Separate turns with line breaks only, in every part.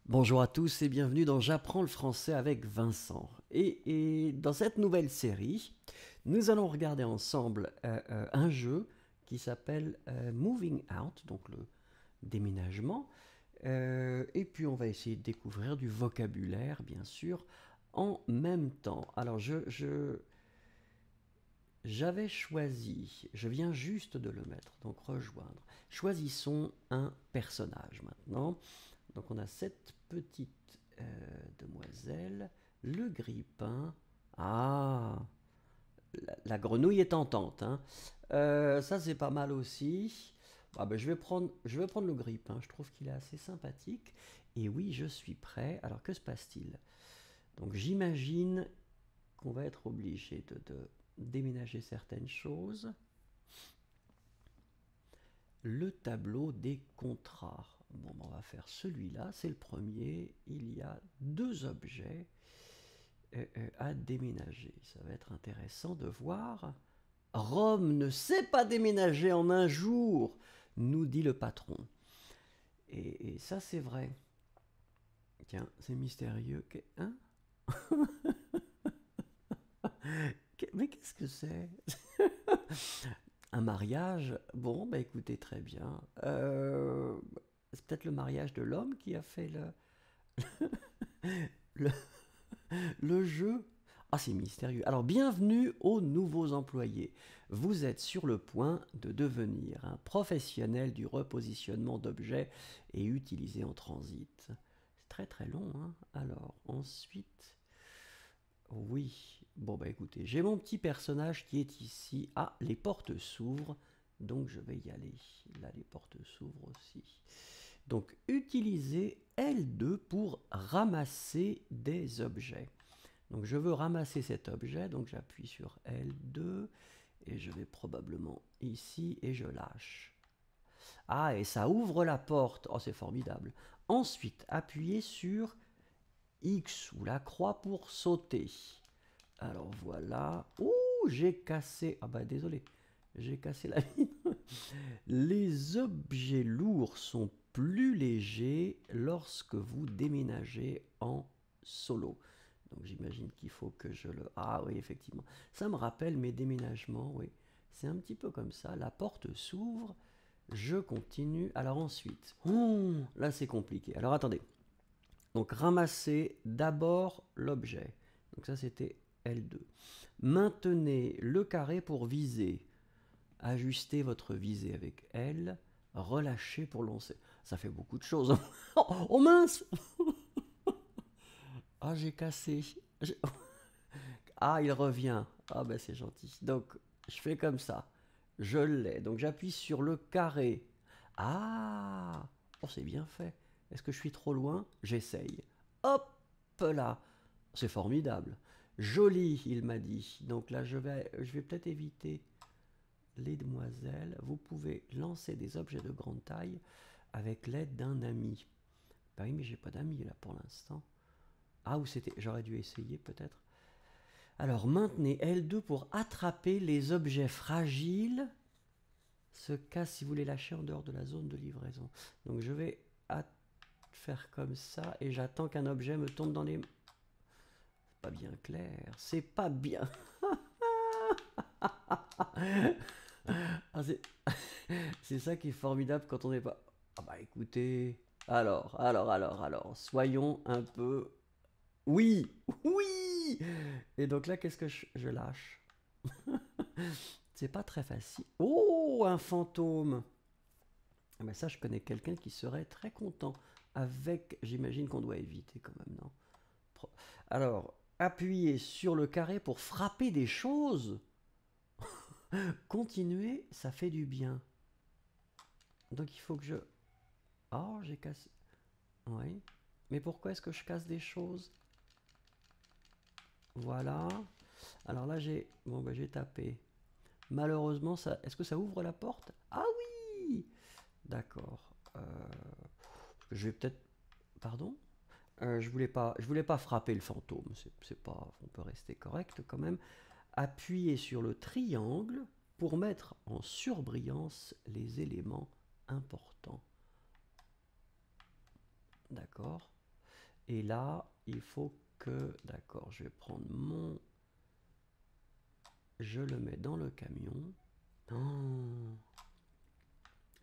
Bonjour à tous et bienvenue dans J'apprends le français avec Vincent. Et dans cette nouvelle série, nous allons regarder ensemble un jeu qui s'appelle Moving Out, donc le déménagement. Et puis on va essayer de découvrir du vocabulaire, bien sûr, en même temps. Alors j'avais choisi, je viens juste de le mettre, donc rejoindre. Choisissons un personnage maintenant. Donc on a cette petite demoiselle, le grille-pain. Ah, la grenouille est tentante, hein. Ça c'est pas mal aussi. Ah ben, je vais prendre le grille-pain, je trouve qu'il est assez sympathique. Et oui, je suis prêt. Alors que se passe-t-il? Donc j'imagine qu'on va être obligé de déménager certaines choses. Le tableau des contrats. Bon, on va faire celui-là, c'est le premier. Il y a deux objets à déménager. Ça va être intéressant de voir. Rome ne sait pas déménager en un jour, nous dit le patron. Et ça, c'est vrai. Tiens, c'est mystérieux. Hein? Mais qu'est-ce que c'est? Un mariage? Bon, bah écoutez, très bien. C'est peut-être le mariage de l'homme qui a fait le, le jeu. Ah, c'est mystérieux. Alors, bienvenue aux nouveaux employés. Vous êtes sur le point de devenir un professionnel du repositionnement d'objets et utilisé en transit. C'est très très long, hein. Alors, ensuite, oui. Bon, bah écoutez, j'ai mon petit personnage qui est ici. Ah, les portes s'ouvrent, donc je vais y aller. Là, les portes s'ouvrent aussi. Donc, utilisez L2 pour ramasser des objets. Donc je veux ramasser cet objet, donc j'appuie sur L2 et je vais probablement ici et je lâche. Ah, et ça ouvre la porte. Oh, c'est formidable. Ensuite, appuyez sur X ou la croix pour sauter. Alors voilà. Ouh, j'ai cassé. Ah bah désolé, j'ai cassé la mine. Les objets lourds sont plus légers lorsque vous déménagez en solo. Donc j'imagine qu'il faut que je le... Ah oui, effectivement. Ça me rappelle mes déménagements, oui. C'est un petit peu comme ça. La porte s'ouvre, je continue. Alors ensuite, là c'est compliqué. Alors attendez. Donc ramasser d'abord l'objet. Donc ça c'était L2. Maintenez le carré pour viser. Ajustez votre visée avec L. Relâchez pour lancer. Ça fait beaucoup de choses. Oh mince! Ah, j'ai cassé. Ah, il revient. Ah, ben c'est gentil. Donc, je fais comme ça. Je l'ai. Donc, j'appuie sur le carré. Ah! Oh, c'est bien fait. Est-ce que je suis trop loin? J'essaye. Hop là! C'est formidable. Joli, il m'a dit. Donc là, je vais peut-être éviter les demoiselles. Vous pouvez lancer des objets de grande taille avec l'aide d'un ami. Bah oui, mais j'ai pas d'amis là pour l'instant. Ah, ou c'était... J'aurais dû essayer peut-être. Alors maintenez L2 pour attraper les objets fragiles. Ce cas si vous les lâchez en dehors de la zone de livraison. Donc je vais faire comme ça et j'attends qu'un objet me tombe dans les... C'est pas bien clair. C'est pas bien. Ah, c'est ça qui est formidable quand on n'est pas... Ah bah écoutez... Alors, soyons un peu... Oui, oui. Et donc là, qu'est-ce que je lâche? C'est pas très facile. Oh, un fantôme. Ah ben ça, je connais quelqu'un qui serait très content. Avec, j'imagine qu'on doit éviter quand même, non? Alors, appuyez sur le carré pour frapper des choses. Continuez, ça fait du bien. Donc il faut que je... Oh, j'ai cassé... Oui. Mais pourquoi est-ce que je casse des choses? Voilà. Alors là, j'ai... Bon, ben j'ai tapé. Malheureusement, ça... Est-ce que ça ouvre la porte? Ah oui! D'accord. Je vais peut-être... Pardon? Je voulais pas frapper le fantôme. C'est pas... On peut rester correct quand même. Appuyez sur le triangle pour mettre en surbrillance les éléments importants. D'accord. Et là, il faut que... D'accord, je vais prendre mon... Je le mets dans le camion. Oh.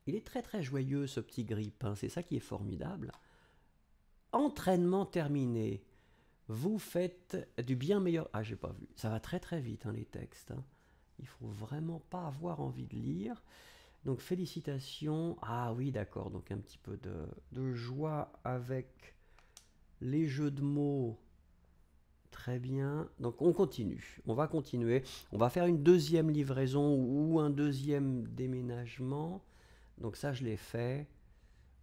Il est très très joyeux ce petit grille-pain, c'est ça qui est formidable. Entraînement terminé. Vous faites du bien meilleur... Ah, j'ai pas vu. Ça va très très vite, hein, les textes. Hein. Il faut vraiment pas avoir envie de lire. Donc félicitations. Ah oui, d'accord. Donc un petit peu de joie avec les jeux de mots. Très bien. Donc on continue. On va continuer. On va faire une deuxième livraison ou un deuxième déménagement. Donc ça, je l'ai fait.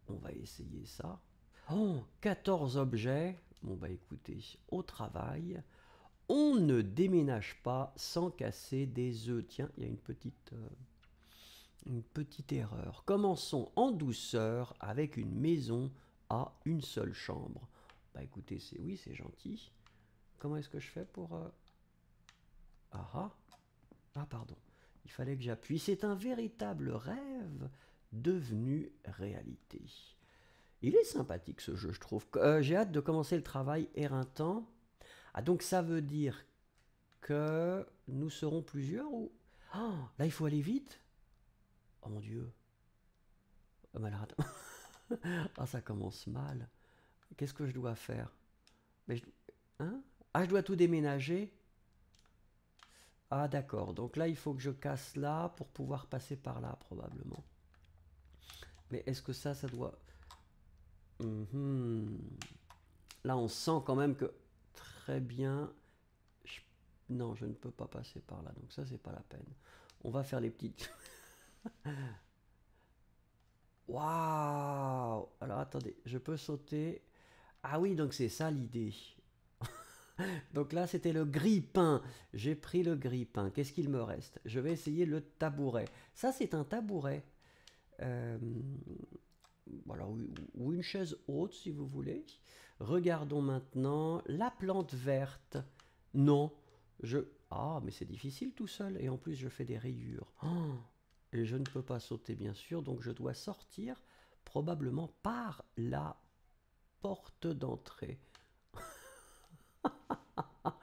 On va essayer ça. Oh, 14 objets. Bon bah écoutez, au travail. On ne déménage pas sans casser des œufs. Tiens, il y a une petite erreur. Commençons en douceur avec une maison à une seule chambre. Bah écoutez, oui, c'est gentil. Comment est-ce que je fais pour... Ah ah. Ah pardon. Il fallait que j'appuie. C'est un véritable rêve devenu réalité. Il est sympathique ce jeu, je trouve. J'ai hâte de commencer le travail éreintant. Ah donc ça veut dire que nous serons plusieurs ou... Oh, là il faut aller vite. Oh mon Dieu. Oh, mais alors, attends. Ah, ça commence mal. Qu'est-ce que je dois faire? Mais hein? Ah, je dois tout déménager? Ah, d'accord. Donc là, il faut que je casse là pour pouvoir passer par là, probablement. Mais est-ce que ça doit... Là, on sent quand même que... Très bien. Non, je ne peux pas passer par là. Donc ça, c'est pas la peine. On va faire les petites... Waouh! Alors, attendez. Je peux sauter... Ah oui, donc c'est ça l'idée. Donc là, c'était le grille-pain. J'ai pris le grille-pain. Qu'est-ce qu'il me reste? Je vais essayer le tabouret. Ça, c'est un tabouret. Voilà, ou une chaise haute, si vous voulez. Regardons maintenant la plante verte. Non, Ah, mais c'est difficile tout seul. Et en plus, je fais des rayures. Oh, et je ne peux pas sauter, bien sûr. Donc, je dois sortir probablement par la porte d'entrée. Ah,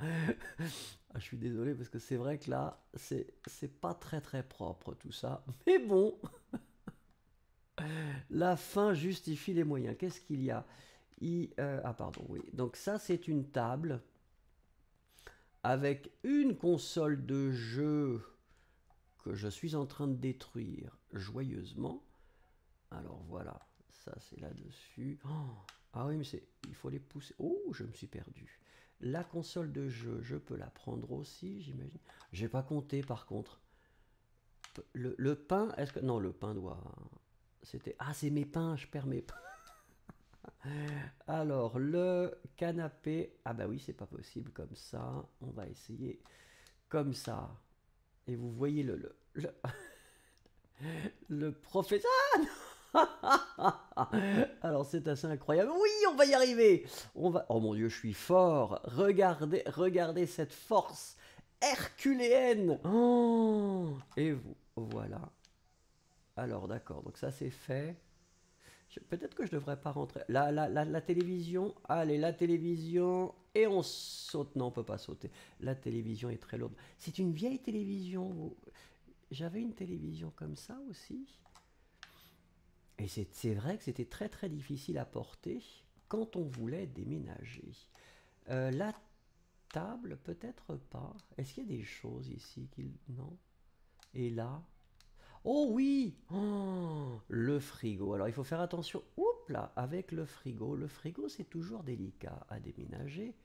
je suis désolé parce que c'est vrai que là, c'est pas très très propre tout ça. Mais bon, la fin justifie les moyens. Qu'est-ce qu'il y a? Ah pardon, oui. Donc ça, c'est une table avec une console de jeu que je suis en train de détruire joyeusement. Alors voilà, ça c'est là-dessus. Oh, ah oui, mais il faut les pousser. Oh, je me suis perdu. La console de jeu, je peux la prendre aussi, j'imagine. J'ai pas compté par contre. Le pain, est-ce que... Non, le pain doit... C'était... Ah, c'est mes pains, je perds mes pains. Alors, le canapé... Ah bah oui, c'est pas possible comme ça. On va essayer comme ça. Et vous voyez le professeur... Alors c'est assez incroyable. Oui, on va y arriver. On va... Oh mon Dieu, je suis fort. Regardez, regardez cette force herculéenne. Oh, et vous, voilà. Alors d'accord, donc ça c'est fait. Peut-être que je devrais pas rentrer. La télévision. Allez, la télévision. Et on saute. Non, on peut pas sauter. La télévision est très lourde. C'est une vieille télévision. J'avais une télévision comme ça aussi. Et c'est vrai que c'était très très difficile à porter quand on voulait déménager. La table, peut-être pas. Est-ce qu'il y a des choses ici qui... Non. Et là... Oh oui, oh, le frigo. Alors il faut faire attention. Oups là, avec le frigo. Le frigo, c'est toujours délicat à déménager.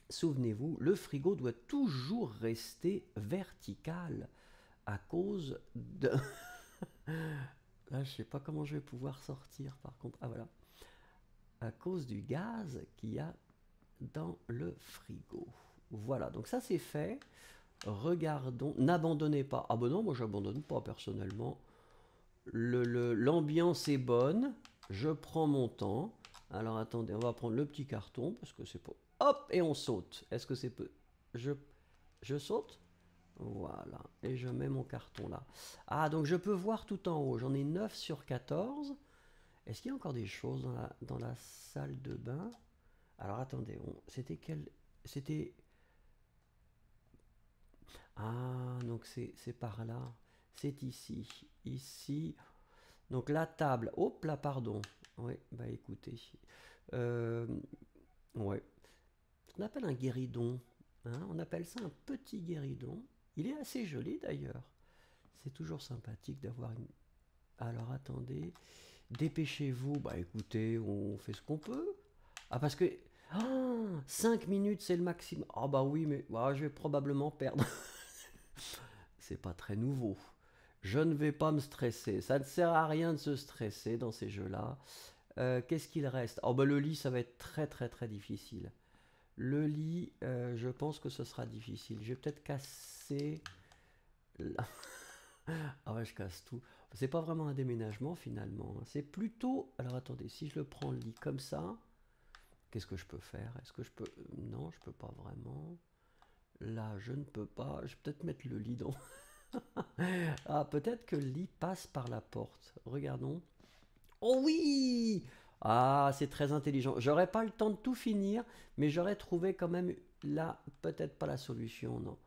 Souvenez-vous, le frigo doit toujours rester vertical à cause de... Là, je sais pas comment je vais pouvoir sortir par contre. Ah voilà. À cause du gaz qu'il y a dans le frigo. Voilà, donc ça c'est fait. Regardons. N'abandonnez pas. Ah ben non, moi j'abandonne pas personnellement. L'ambiance est bonne. Je prends mon temps. Alors attendez, on va prendre le petit carton parce que c'est pas... Hop, et on saute. Est-ce que c'est peu... Je saute? Voilà, et je mets mon carton là. Ah, donc je peux voir tout en haut. J'en ai 9 sur 14. Est-ce qu'il y a encore des choses dans la salle de bain? Alors attendez, c'était quel... C'était... Ah, donc c'est par là. C'est ici. Ici. Donc la table. Hop là, pardon. Oui, bah écoutez. Euh, ouais. On appelle un guéridon. Hein, on appelle ça un petit guéridon. Il est assez joli d'ailleurs. C'est toujours sympathique d'avoir une... Alors attendez. Dépêchez-vous. Bah écoutez, on fait ce qu'on peut. Ah parce que... Oh, 5 minutes c'est le maximum. Ah bah oui, mais bah, je vais probablement perdre. C'est pas très nouveau. Je ne vais pas me stresser. Ça ne sert à rien de se stresser dans ces jeux-là. Qu'est-ce qu'il reste? Oh bah le lit, ça va être très très très difficile. Le lit, je pense que ce sera difficile. Je vais peut-être casser... Ah ouais, je casse tout. C'est pas vraiment un déménagement finalement. C'est plutôt... Alors attendez, si je le prends le lit comme ça, qu'est-ce que je peux faire? Est-ce que je peux... Non, je peux pas vraiment. Là, je ne peux pas. Je vais peut-être mettre le lit dans... Ah, peut-être que le lit passe par la porte. Regardons. Oh oui! Ah, c'est très intelligent. J'aurais pas le temps de tout finir, mais j'aurais trouvé quand même là, peut-être pas la solution, non.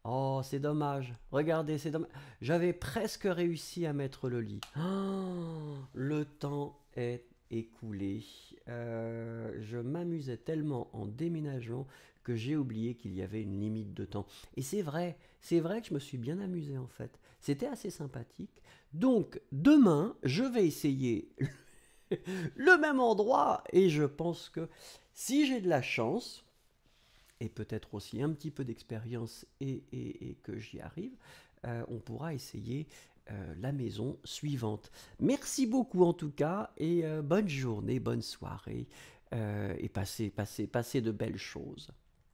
Oh, c'est dommage. Regardez, c'est dommage. J'avais presque réussi à mettre le lit. Oh, le temps est écoulé. Je m'amusais tellement en déménageant que j'ai oublié qu'il y avait une limite de temps. Et c'est vrai que je me suis bien amusé en fait. C'était assez sympathique. Donc, demain, je vais essayer le même endroit et je pense que si j'ai de la chance, et peut-être aussi un petit peu d'expérience et que j'y arrive, on pourra essayer la maison suivante. Merci beaucoup en tout cas et bonne journée, bonne soirée et passez de belles choses.